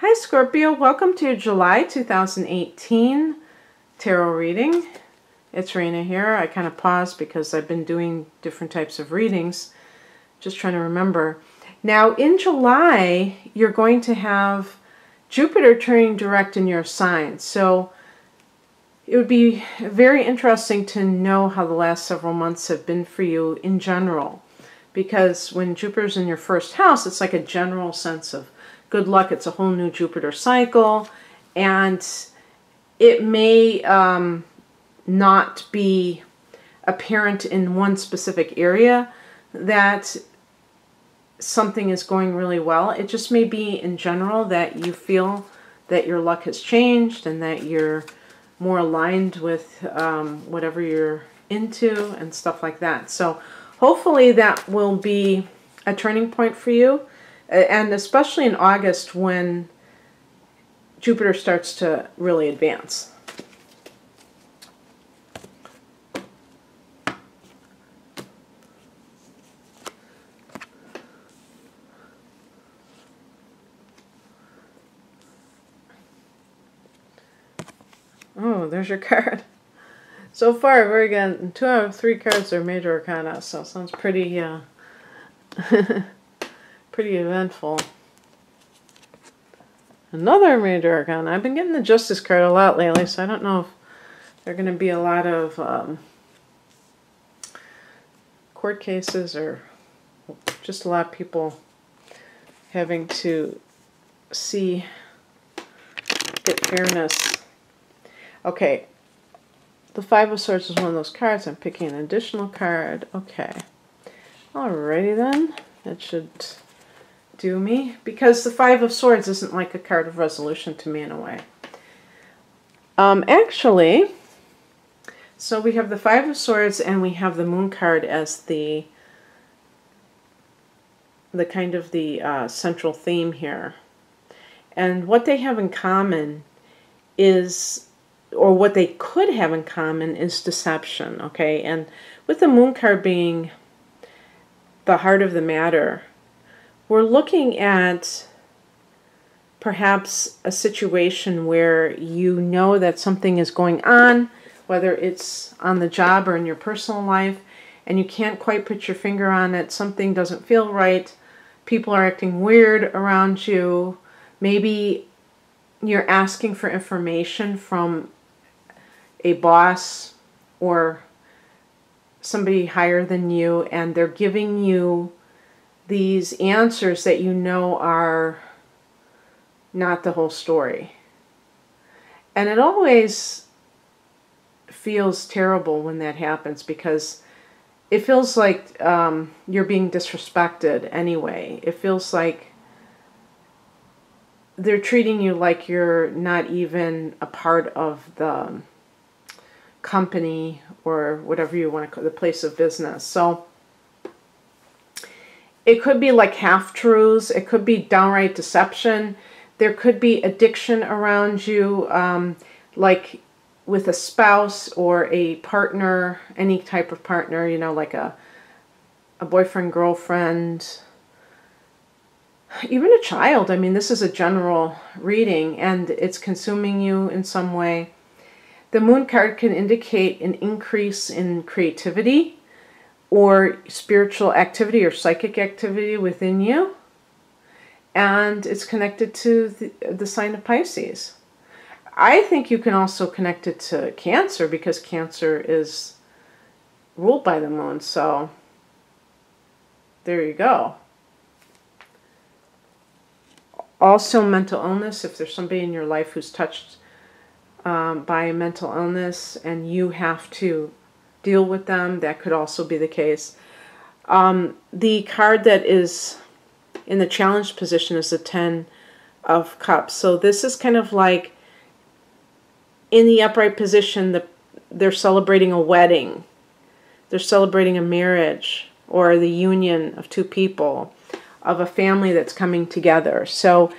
Hi Scorpio, welcome to your July 2018 tarot reading. It's Raina here. I kind of paused because I've been doing different types of readings, just trying to remember. Now in July, you're going to have Jupiter turning direct in your sign. So it would be very interesting to know how the last several months have been for you in general. Because when Jupiter's in your first house, it's like a general sense of good luck. It's a whole new Jupiter cycle, and it may not be apparent in one specific area that something is going really well. It just may be in general that you feel that your luck has changed and that you're more aligned with whatever you're into and stuff like that. So hopefully that will be a turning point for you. And especially in August when Jupiter starts to really advance. Oh, there's your card. So far, we're getting 2 out of 3 cards are major arcana, so it sounds pretty pretty eventful. Another major arcana. I've been getting the Justice card a lot lately, so I don't know if there are going to be a lot of court cases or just a lot of people having to get fairness. Okay, the Five of Swords is one of those cards. I'm picking an additional card. Okay. Alrighty then. That should do me, because the Five of Swords isn't like a card of resolution to me in a way. Actually, so we have the Five of Swords and we have the Moon card as the kind of the central theme here. And what they have in common is, or what they could have in common is deception, okay? And with the Moon card being the heart of the matter, we're looking at perhaps a situation where you know that something is going on, whether it's on the job or in your personal life, and you can't quite put your finger on it. Something doesn't feel right. People are acting weird around you. Maybe you're asking for information from a boss or somebody higher than you, and they're giving you these answers that you know are not the whole story. And it always feels terrible when that happens, because it feels like you're being disrespected anyway. It feels like they're treating you like you're not even a part of the company or whatever you want to call the place of business. So it could be like half-truths. It could be downright deception. There could be addiction around you, like with a spouse or a partner, any type of partner, you know, like a boyfriend, girlfriend, even a child. I mean, this is a general reading, and it's consuming you in some way. The Moon card can indicate an increase in creativity or spiritual activity or psychic activity within you. And it's connected to the sign of Pisces. I think you can also connect it to Cancer, because Cancer is ruled by the moon. So there you go. Also mental illness. If there's somebody in your life who's touched by a mental illness and you have to deal with them, that could also be the case. The card that is in the challenged position is the Ten of Cups. So this is kind of like in the upright position, they're celebrating a wedding. They're celebrating a marriage or the union of two people, of a family that's coming together. So,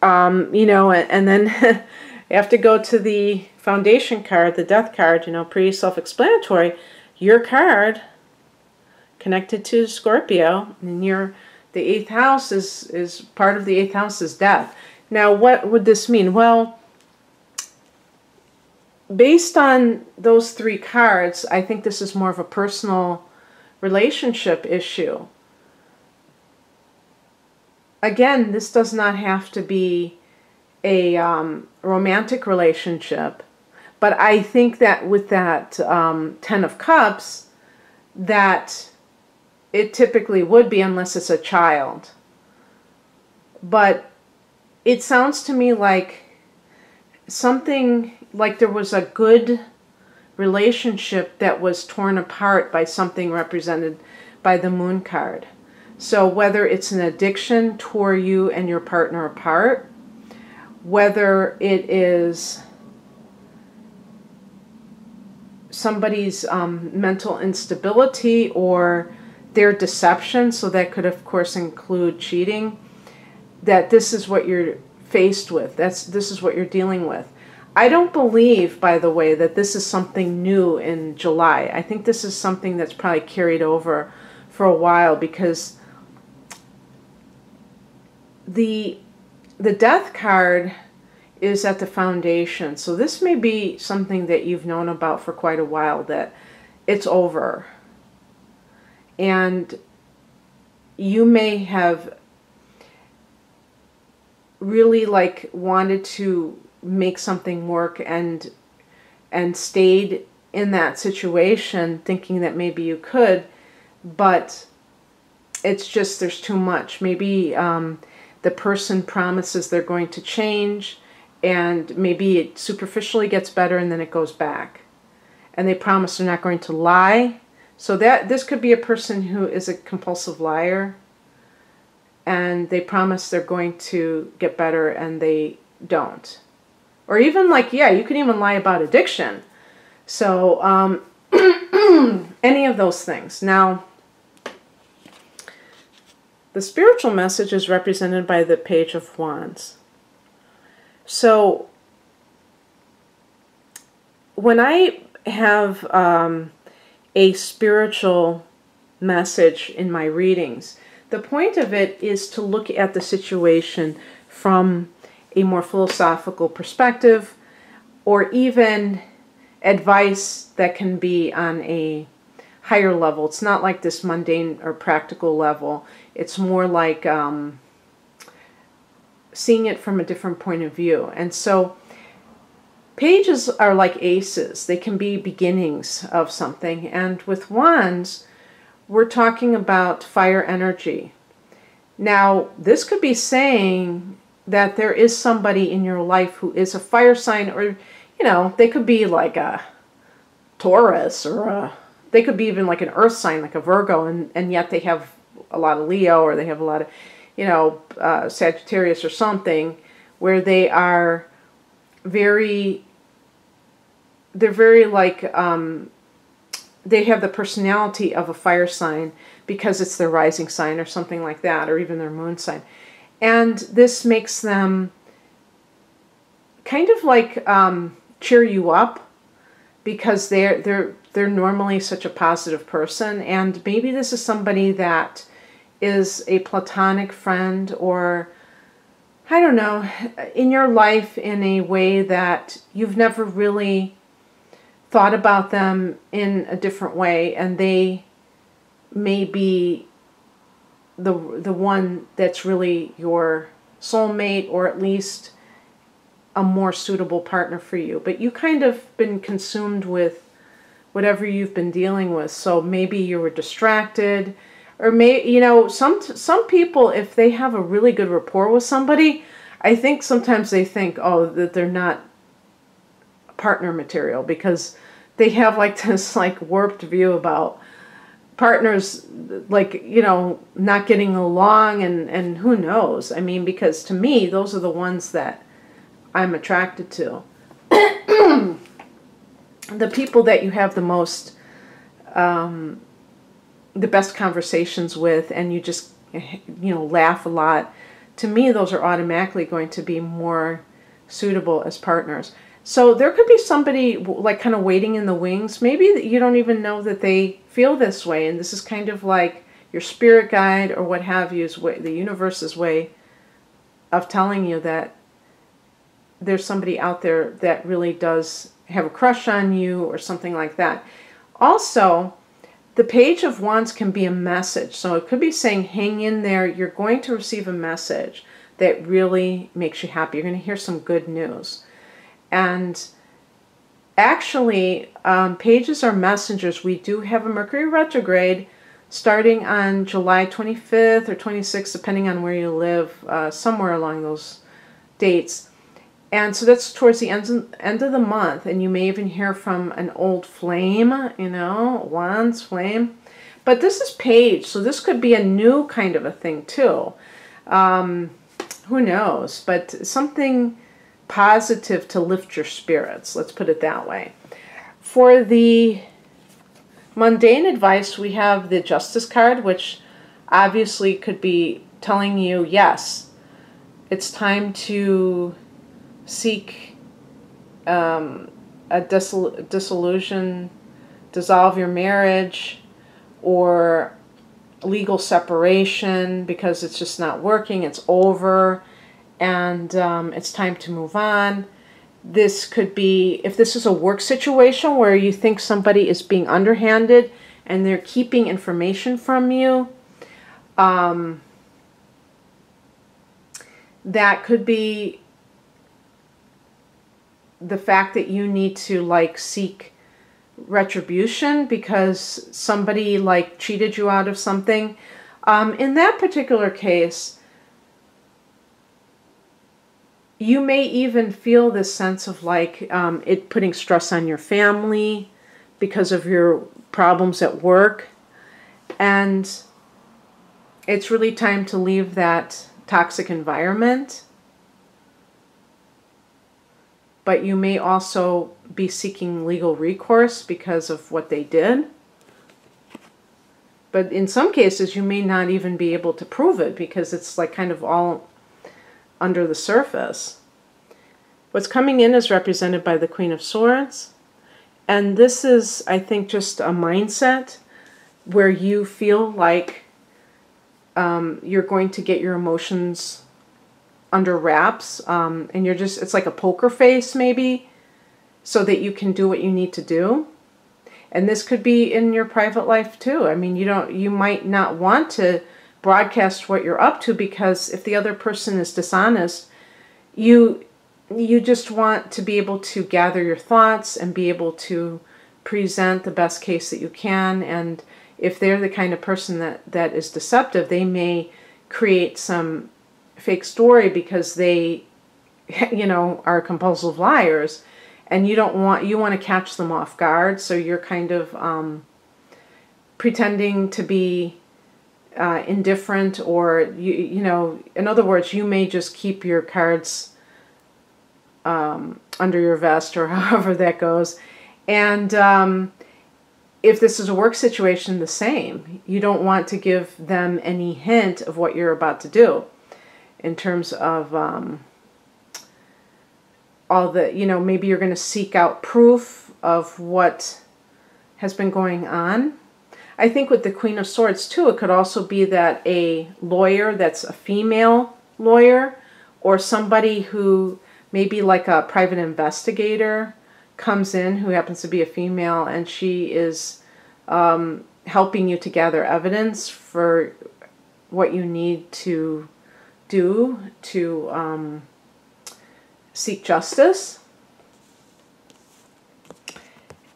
you know, and then you have to go to the Foundation card, the Death card, you know, pretty self-explanatory. Your card connected to Scorpio, and the 8th house is part of the 8th house is death. Now, what would this mean? Well, based on those three cards, I think this is more of a personal relationship issue. Again, this does not have to be a romantic relationship, but I think that with that Ten of Cups, that it typically would be, unless it's a child. But it sounds to me like something, like there was a good relationship that was torn apart by something represented by the Moon card. So whether it's an addiction tore you and your partner apart, whether it is somebody's mental instability or their deception, so that could of course include cheating, that this is what you're faced with. This is what you're dealing with. I don't believe, by the way, that this is something new in July. I think this is something that's probably carried over for a while, because the Death card is at the foundation. So this may be something that you've known about for quite a while, that it's over. And you may have really like wanted to make something work and stayed in that situation thinking that maybe you could, but it's just there's too much. Maybe the person promises they're going to change, and maybe it superficially gets better and then it goes back. And they promise they're not going to lie. So that this could be a person who is a compulsive liar, and they promise they're going to get better and they don't. Or even like, yeah, you can even lie about addiction. So any of those things. Now, the spiritual message is represented by the Page of Wands. So when I have a spiritual message in my readings, the point of it is to look at the situation from a more philosophical perspective, or even advice that can be on a higher level. It's not like this mundane or practical level. It's more like seeing it from a different point of view. And so pages are like aces. They can be beginnings of something. And with wands, we're talking about fire energy. Now, this could be saying that there is somebody in your life who is a fire sign, or, you know, they could be like a Taurus, or they could be even like an earth sign, like a Virgo, and yet they have a lot of Leo, or they have a lot of, you know, Sagittarius or something, where they are they're very like, they have the personality of a fire sign because it's their rising sign or something like that, or even their moon sign. And this makes them kind of like cheer you up, because they're normally such a positive person. And maybe this is somebody that is a platonic friend, or I don't know, in your life in a way that you've never really thought about them in a different way, and they may be the one that's really your soulmate, or at least a more suitable partner for you. But you kind of been consumed with whatever you've been dealing with. So maybe you were distracted, or you know, some people, if they have a really good rapport with somebody, I think sometimes they think, oh, that they're not partner material, because they have like this like warped view about partners, like, you know, not getting along, and who knows. I mean, because to me, those are the ones that I'm attracted to. The people that you have the most, the best conversations with, and you just, you know, laugh a lot. To me, those are automatically going to be more suitable as partners. So there could be somebody like kind of waiting in the wings. Maybe you don't even know that they feel this way, and this is kind of like your spirit guide or what have you, the universe's way of telling you that there's somebody out there that really does have a crush on you or something like that. Also, the Page of Wands can be a message. So it could be saying, hang in there. You're going to receive a message that really makes you happy. You're going to hear some good news. And actually, pages are messengers. We do have a Mercury retrograde starting on July 25th or 26th, depending on where you live, somewhere along those dates. And so that's towards the end of the month, and you may even hear from an old flame, you know, Wands, flame. But this is Page, so this could be a new kind of a thing too. Who knows? But something positive to lift your spirits, let's put it that way. For the mundane advice, we have the Justice card, which obviously could be telling you, yes, it's time to seek a dissolution, dissolve your marriage, or legal separation because it's just not working, it's over, and it's time to move on. This could be, if this is a work situation where you think somebody is being underhanded and they're keeping information from you, that could be the fact that you need to like seek retribution because somebody like cheated you out of something. In that particular case, you may even feel this sense of like it putting stress on your family because of your problems at work. And it's really time to leave that toxic environment. But you may also be seeking legal recourse because of what they did. But in some cases, you may not even be able to prove it because it's like kind of all under the surface. What's coming in is represented by the Queen of Swords. And this is, I think, just a mindset where you feel like you're going to get your emotions under wraps, and you're just, it's like a poker face maybe, so that you can do what you need to do. And this could be in your private life too. I mean, you might not want to broadcast what you're up to because if the other person is dishonest, you just want to be able to gather your thoughts and be able to present the best case that you can. And if they're the kind of person that is deceptive, they may create some fake story because they, you know, are compulsive liars, and you want to catch them off guard. So you're kind of pretending to be indifferent, or you know, in other words, you may just keep your cards under your vest, or however that goes. And if this is a work situation, the same. You don't want to give them any hint of what you're about to do in terms of all the, you know, maybe you're going to seek out proof of what has been going on. I think with the Queen of Swords too, it could also be that a lawyer that's a female lawyer, or somebody who maybe like a private investigator comes in who happens to be a female, and she is helping you to gather evidence for what you need to do to seek justice.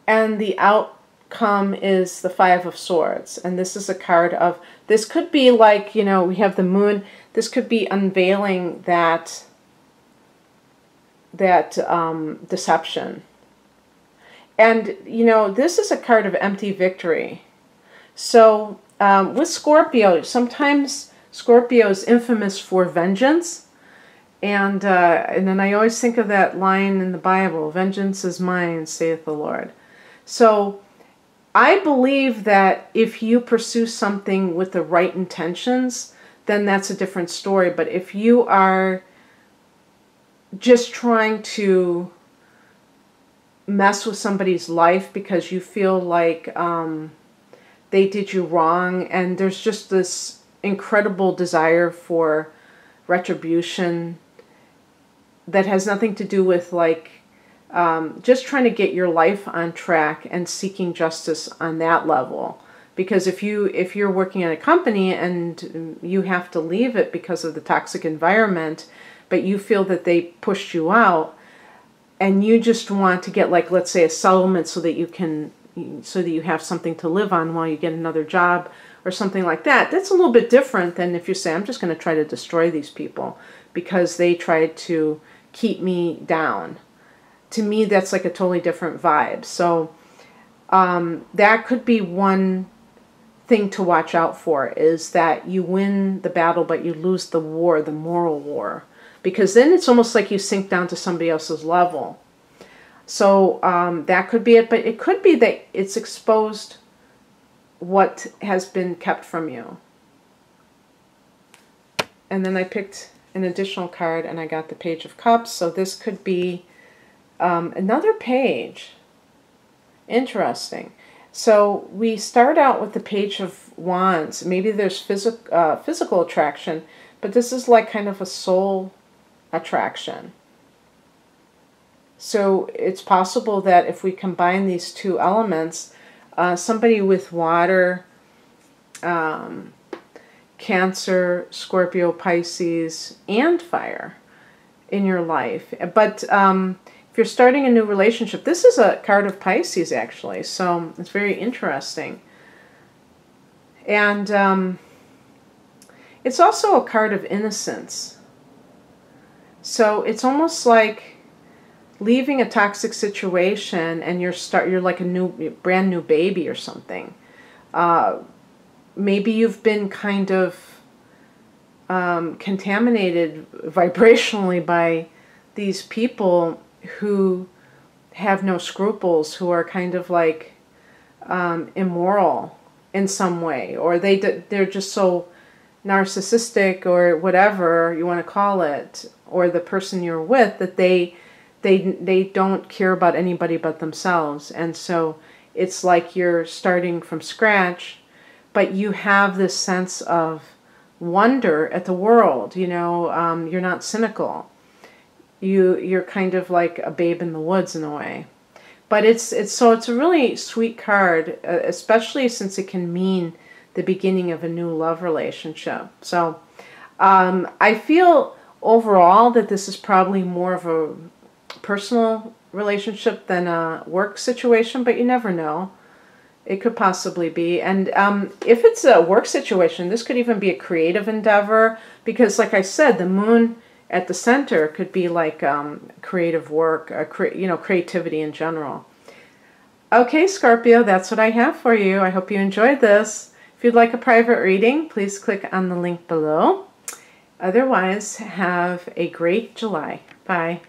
And the outcome is the Five of Swords. And this is a card of, this could be like, you know, we have the moon. This could be unveiling that deception. And, you know, this is a card of empty victory. So with Scorpio, sometimes Scorpio is infamous for vengeance. And then I always think of that line in the Bible, vengeance is mine, saith the Lord. So I believe that if you pursue something with the right intentions, then that's a different story. But if you are just trying to mess with somebody's life because you feel like they did you wrong, and there's just this incredible desire for retribution that has nothing to do with like just trying to get your life on track and seeking justice on that level. Because if you're working at a company and you have to leave it because of the toxic environment, but you feel that they pushed you out, and you just want to get, like, let's say, a settlement so that you have something to live on while you get another job or something like that. That's a little bit different than if you say, I'm just going to try to destroy these people because they tried to keep me down. To me, that's like a totally different vibe. So that could be one thing to watch out for, is that you win the battle but you lose the war, the moral war, because then it's almost like you sink down to somebody else's level. So that could be it, but it could be that it's exposed what has been kept from you. And then I picked an additional card and I got the Page of Cups. So this could be another page. Interesting. So we start out with the Page of Wands. Maybe there's physical attraction, but this is like kind of a soul attraction. So it's possible that if we combine these two elements, somebody with water, Cancer, Scorpio, Pisces, and fire in your life. But if you're starting a new relationship, this is a card of Pisces, actually. So it's very interesting. And it's also a card of innocence. So it's almost like leaving a toxic situation and you're like a brand new baby or something. Maybe you've been kind of contaminated vibrationally by these people who have no scruples, who are kind of like immoral in some way, or they're just so narcissistic or whatever you want to call it, or the person you're with, that they don't care about anybody but themselves. And so it's like you're starting from scratch, but you have this sense of wonder at the world. You know, you're not cynical. You're kind of like a babe in the woods in a way. But it's a really sweet card, especially since it can mean the beginning of a new love relationship. So I feel overall that this is probably more of a personal relationship than a work situation, but you never know. It could possibly be. And if it's a work situation, this could even be a creative endeavor, because like I said, the moon at the center could be like creative work, creativity in general. Okay, Scorpio, that's what I have for you. I hope you enjoyed this. If you'd like a private reading, please click on the link below. Otherwise, have a great July. Bye.